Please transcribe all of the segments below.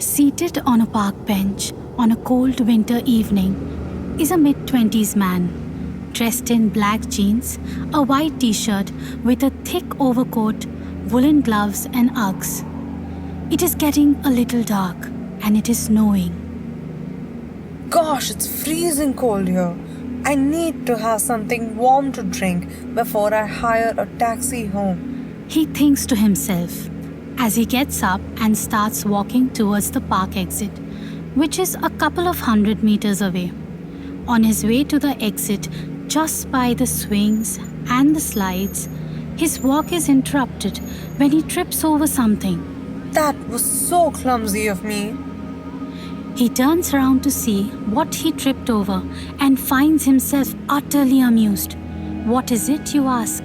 Seated on a park bench on a cold winter evening is a mid-20s man, dressed in black jeans, a white t-shirt with a thick overcoat, woolen gloves and Uggs. It is getting a little dark and it is snowing. Gosh, it's freezing cold here. I need to have something warm to drink before I hire a taxi home. He thinks to himself as he gets up and starts walking towards the park exit, which is a couple of 100 meters away. On his way to the exit, just by the swings and the slides, his walk is interrupted when he trips over something. That was so clumsy of me. He turns around to see what he tripped over and finds himself utterly amused. What is it, you ask?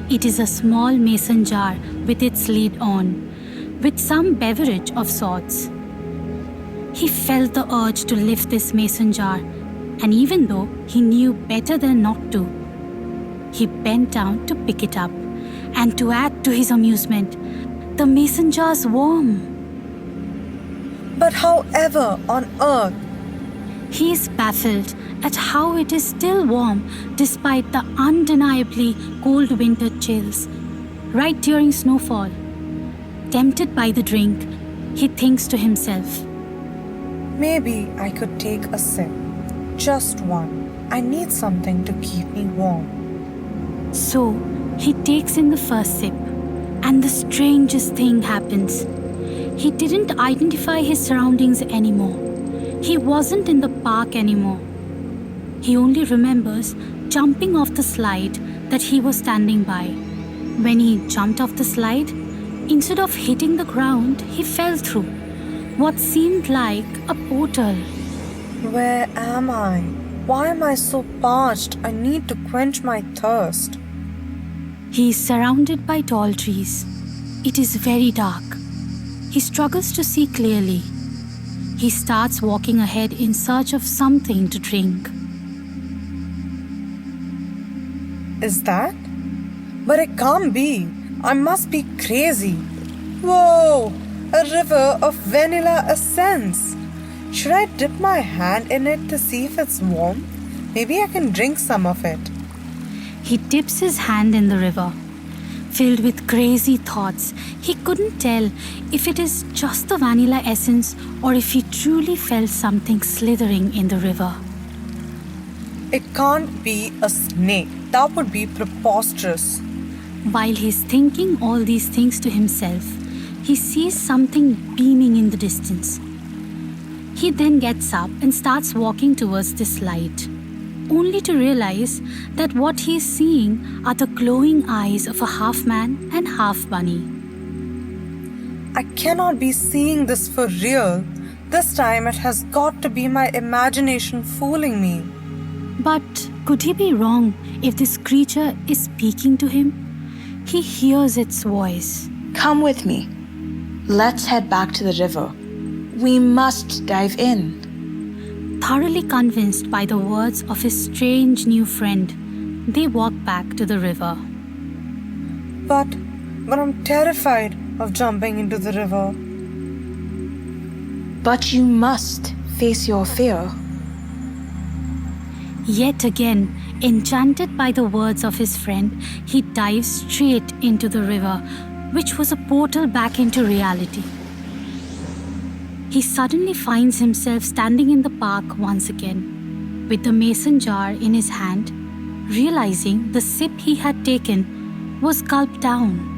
It is a small mason jar with its lid on, with some beverage of sorts. He felt the urge to lift this mason jar, and even though he knew better than not to, he bent down to pick it up. And to add to his amusement, the mason jar's warm. But however on earth? He is baffled at how it is still warm despite the undeniably cold winter chills, right during snowfall. Tempted by the drink, he thinks to himself, maybe I could take a sip. Just one. I need something to keep me warm. So he takes in the first sip, and the strangest thing happens. He didn't identify his surroundings anymore. He wasn't in the park anymore. He only remembers jumping off the slide that he was standing by. When he jumped off the slide, instead of hitting the ground, he fell through what seemed like a portal. Where am I? Why am I so parched? I need to quench my thirst. He is surrounded by tall trees. It is very dark. He struggles to see clearly. He starts walking ahead in search of something to drink. Is that? But it can't be. I must be crazy. Whoa! A river of vanilla essence. Should I dip my hand in it to see if it's warm? Maybe I can drink some of it. He dips his hand in the river. Filled with crazy thoughts, he couldn't tell if it is just the vanilla essence or if he truly felt something slithering in the river. It can't be a snake. That would be preposterous. While he's thinking all these things to himself, he sees something beaming in the distance. He then gets up and starts walking towards this light, only to realize that what he is seeing are the glowing eyes of a half man and half bunny. I cannot be seeing this for real. This time it has got to be my imagination fooling me. But could he be wrong if this creature is speaking to him? He hears its voice. Come with me. Let's head back to the river. We must dive in. Thoroughly convinced by the words of his strange new friend, they walk back to the river. But I'm terrified of jumping into the river. But you must face your fear. Yet again, enchanted by the words of his friend, he dives straight into the river, which was a portal back into reality. He suddenly finds himself standing in the park once again, with the mason jar in his hand, realizing the sip he had taken was gulped down.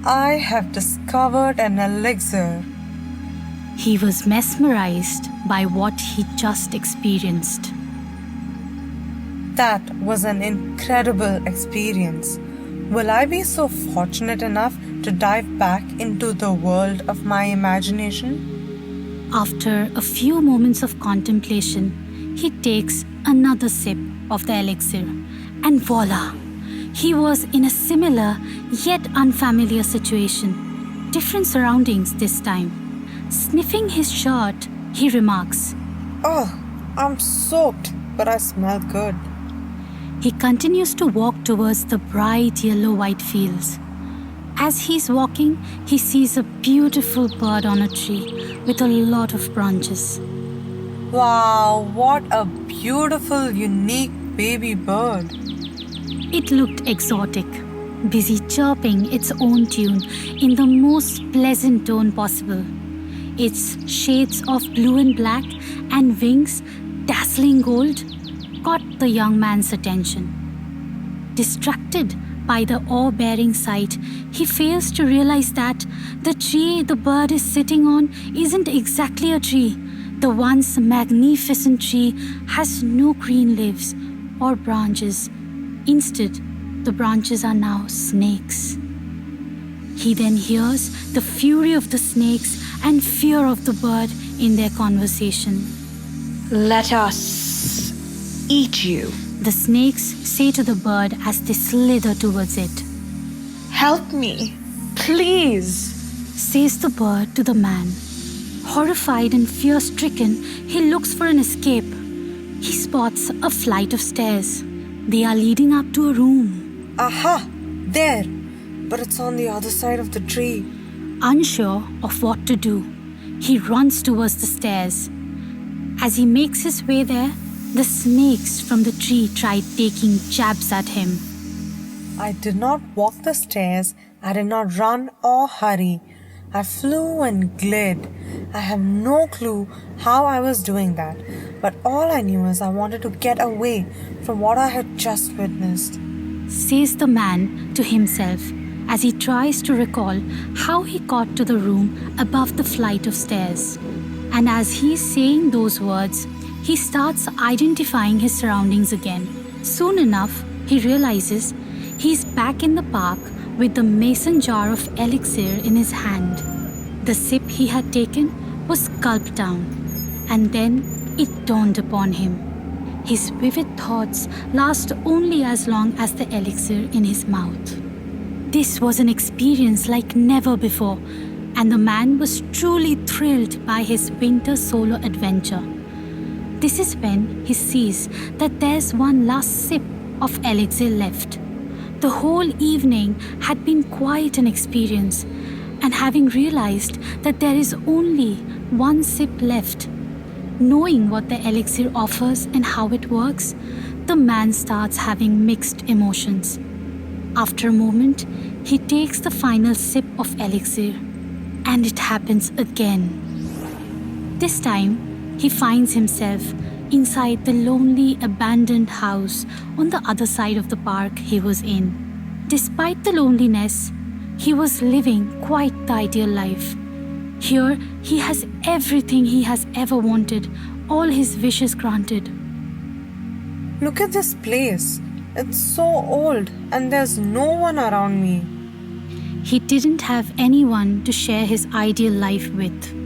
I have discovered an elixir. He was mesmerized by what he just experienced. That was an incredible experience. Will I be so fortunate enough to dive back into the world of my imagination? After a few moments of contemplation, he takes another sip of the elixir, and voila! He was in a similar yet unfamiliar situation. Different surroundings this time. Sniffing his shirt, he remarks, Oh, I'm soaked, but I smell good. He continues to walk towards the bright yellow-white fields. As he's walking, he sees a beautiful bird on a tree with a lot of branches. Wow, what a beautiful, unique baby bird. It looked exotic, busy chirping its own tune in the most pleasant tone possible. Its shades of blue and black and wings dazzling gold caught the young man's attention. Distracted by the awe-bearing sight, he fails to realize that the tree the bird is sitting on isn't exactly a tree. The once magnificent tree has no green leaves or branches. Instead, the branches are now snakes. He then hears the fury of the snakes and fear of the bird in their conversation. Let us eat you. The snakes say to the bird as they slither towards it. Help me, please. Says the bird to the man. Horrified and fear-stricken, he looks for an escape. He spots a flight of stairs. They are leading up to a room. Aha! There! But it's on the other side of the tree. Unsure of what to do, he runs towards the stairs. As he makes his way there, the snakes from the tree try taking jabs at him. I did not walk the stairs. I did not run or hurry. I flew and glid. I have no clue how I was doing that, but all I knew is I wanted to get away from what I had just witnessed. Says the man to himself as he tries to recall how he got to the room above the flight of stairs. And as he's saying those words, he starts identifying his surroundings again. Soon enough, he realizes he's back in the park with the mason jar of elixir in his hand. The sip he had taken was gulped down, and then it dawned upon him. His vivid thoughts last only as long as the elixir in his mouth. This was an experience like never before, and the man was truly thrilled by his winter solo adventure. This is when he sees that there's one last sip of elixir left. The whole evening had been quite an experience, and having realized that there is only one sip left, knowing what the elixir offers and how it works, the man starts having mixed emotions. After a moment, he takes the final sip of elixir, and it happens again. This time, he finds himself inside the lonely, abandoned house on the other side of the park he was in. Despite the loneliness, he was living quite the ideal life. Here, he has everything he has ever wanted, all his wishes granted. Look at this place. It's so old and there's no one around me. He didn't have anyone to share his ideal life with.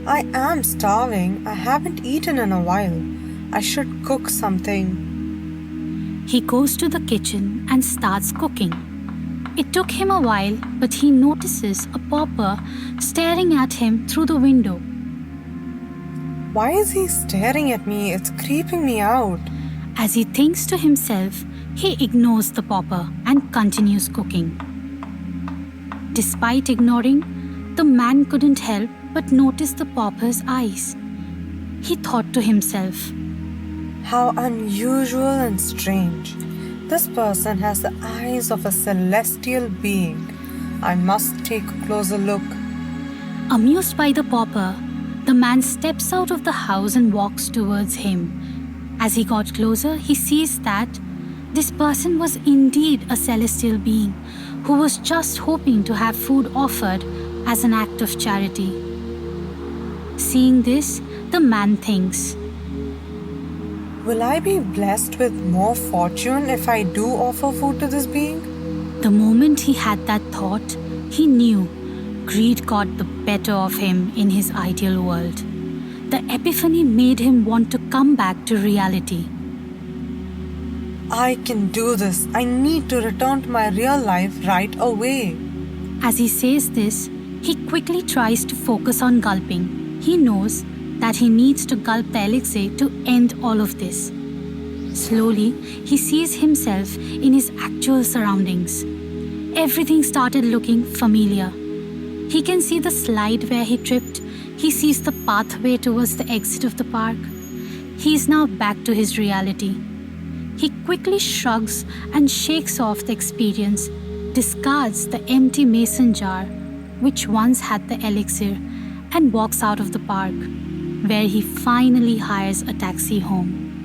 I am starving. I haven't eaten in a while. I should cook something. He goes to the kitchen and starts cooking. It took him a while, but he notices a pauper staring at him through the window. Why is he staring at me? It's creeping me out. As he thinks to himself, he ignores the pauper and continues cooking. Despite ignoring, the man couldn't help but notice the pauper's eyes. He thought to himself, How unusual and strange. This person has the eyes of a celestial being. I must take a closer look. Amused by the pauper, the man steps out of the house and walks towards him. As he got closer, he sees that this person was indeed a celestial being who was just hoping to have food offered as an act of charity. Seeing this, the man thinks, Will I be blessed with more fortune if I do offer food to this being? The moment he had that thought, he knew greed got the better of him in his ideal world. The epiphany made him want to come back to reality. I can do this. I need to return to my real life right away. As he says this, he quickly tries to focus on gulping. He knows that he needs to gulp the elixir to end all of this. Slowly, he sees himself in his actual surroundings. everything started looking familiar. He can see the slide where he tripped. He sees the pathway towards the exit of the park. He is now back to his reality. He quickly shrugs and shakes off the experience, discards the empty mason jar which once had the elixir, and walks out of the park, where he finally hires a taxi home.